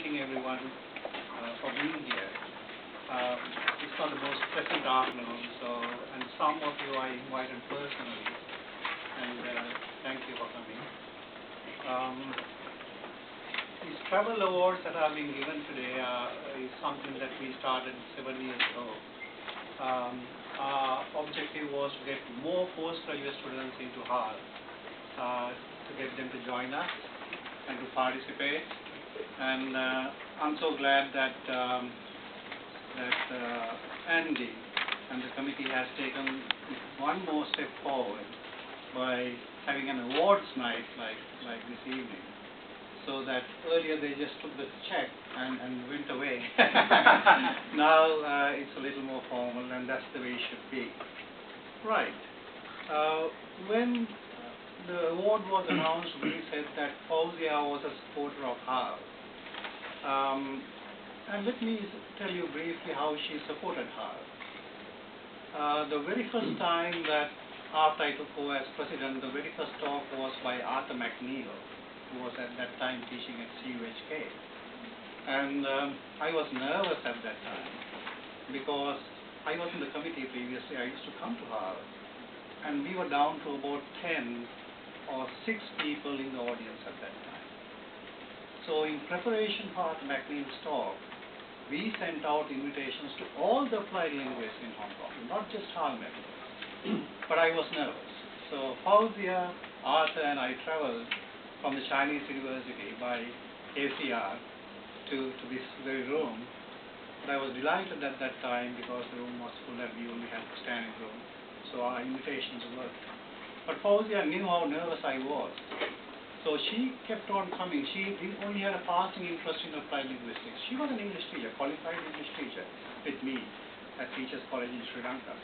thanking everyone for being here. It's not the most pleasant afternoon, and some of you I invited personally, and thank you for coming. These travel awards that are being given today is something that we started 7 years ago. Our objective was to get more postgraduate students into HAAL, to get them to join us and to participate. And I'm so glad that Andy and the committee has taken one more step forward by having an awards night like this evening. So that earlier they just took the check and went away. Now it's a little more formal, and that's the way it should be. Right. When the award was announced, we said that Fawzia was a supporter of HAAL. And let me tell you briefly how she supported HAAL. The very first time that after I took over as president, the very first talk was by Arthur McNeil, who was at that time teaching at CUHK. And I was nervous at that time because I was in the committee previously. I used to come to HAAL, and we were down to about 10 or 6 people in the audience at that time. So in preparation for Arthur McNeil's talk, we sent out invitations to all the applied linguists in Hong Kong, not just HAAL members. But I was nervous. So Fawzia, Arthur, and I traveled from the Chinese University by ACR to this very room. But I was delighted at that time because the room was full and we only had a standing room. So our invitations worked. But Fawzia knew how nervous I was. So she kept on coming. She only had a passing interest in applied linguistics. She was an English teacher, qualified English teacher with me at Teachers College in Sri Lanka.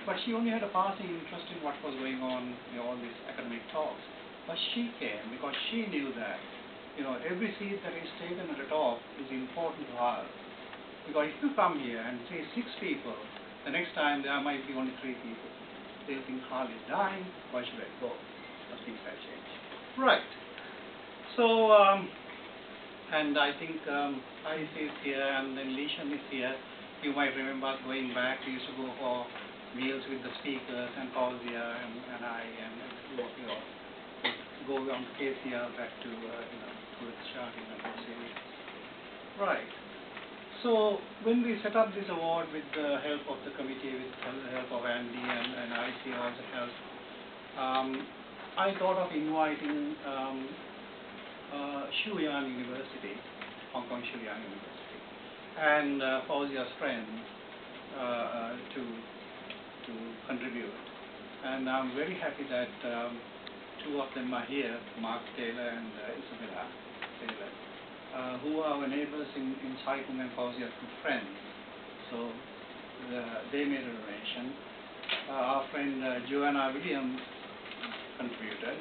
But she only had a passing interest in what was going on in all these academic talks. But she came because she knew that, every seat that is taken at a talk is important to her. Because if you come here and say 6 people, the next time there might be only 3 people. They'll think HAAL is dying, why should I go? But things have changed. Right. So, and I think Ice is here and then Lishan is here. You might remember going back, we used to go for meals with the speakers and Fawzia and I and go on to KCR back to starting and right. So when we set up this award with the help of the committee, with the help of Andy and IC also helped, I thought of inviting Shue University, Hong Kong Shue University, and Fawzia's friend to contribute. And I'm very happy that 2 of them are here, Mark Taylor and Isabella Taylor, who are our neighbors in Sai Kung and Fawzia's good friends. So they made a donation. Our friend Joanna Williams contributed.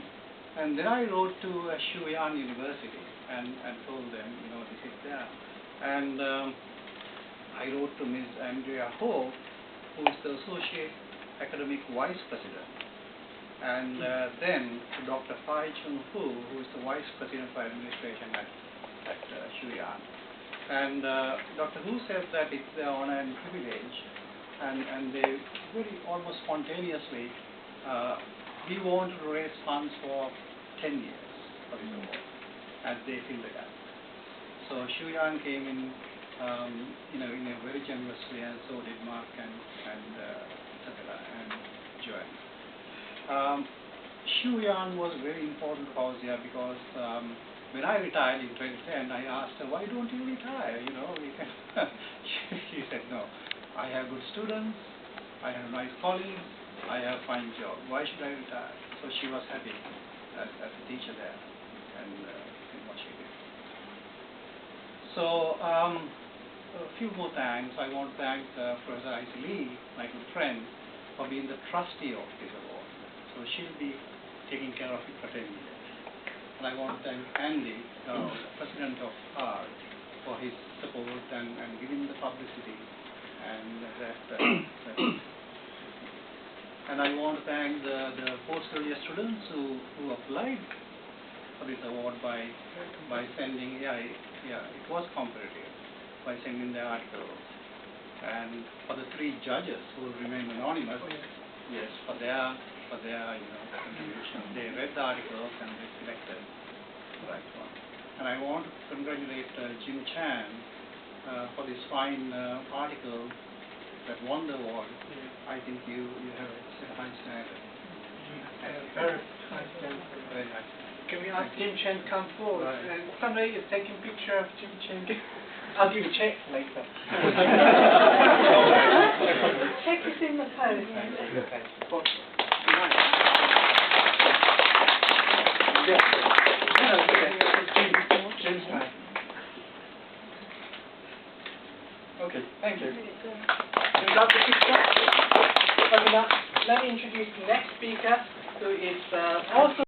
And then I wrote to Shue University and told them, this is there. And I wrote to Ms. Andrea Ho, who is the Associate Academic Vice President, and then to Dr. Fai Chung Hu, who is the Vice President for Administration at Shue. And Dr. Hu said that it's their honor and privilege, and they very almost spontaneously, we want to raise funds for 10 years for this award, as they fill the gap. So Shue came in, in a very generous way, and so did Mark and Isabella and Joanne. Shue was very important to Fawzia because when I retired in 2010, I asked her, why don't you retire? We can. She said, no, I have good students, I have nice colleagues, I have a fine job. Why should I retire? So she was happy as a teacher there and in what she did. So a few more thanks. I want to thank Professor Ice Lee, my good friend, for being the trustee of this award. So she'll be taking care of it for 10 years. And I want to thank Andy, president of HAAL, for his support and giving the publicity and and I want to thank the postgraduate students who applied for this award by sending, Yeah, it was competitive by sending the articles. And for the 3 judges who remained anonymous, yes, for their contribution, they read the articles and they selected the right one. And I want to congratulate Jim Chan for this fine article that won the award. I think you have set a high standard. Very high standard. Very high standard. Can we ask Jim Chen to come forward? Right. And somebody is taking a picture of Jim Chen. I'll give you a check later. Check is in the post. Jim's time. Okay, thank you. We've got the picture. Okay, now let me introduce the next speaker, who is also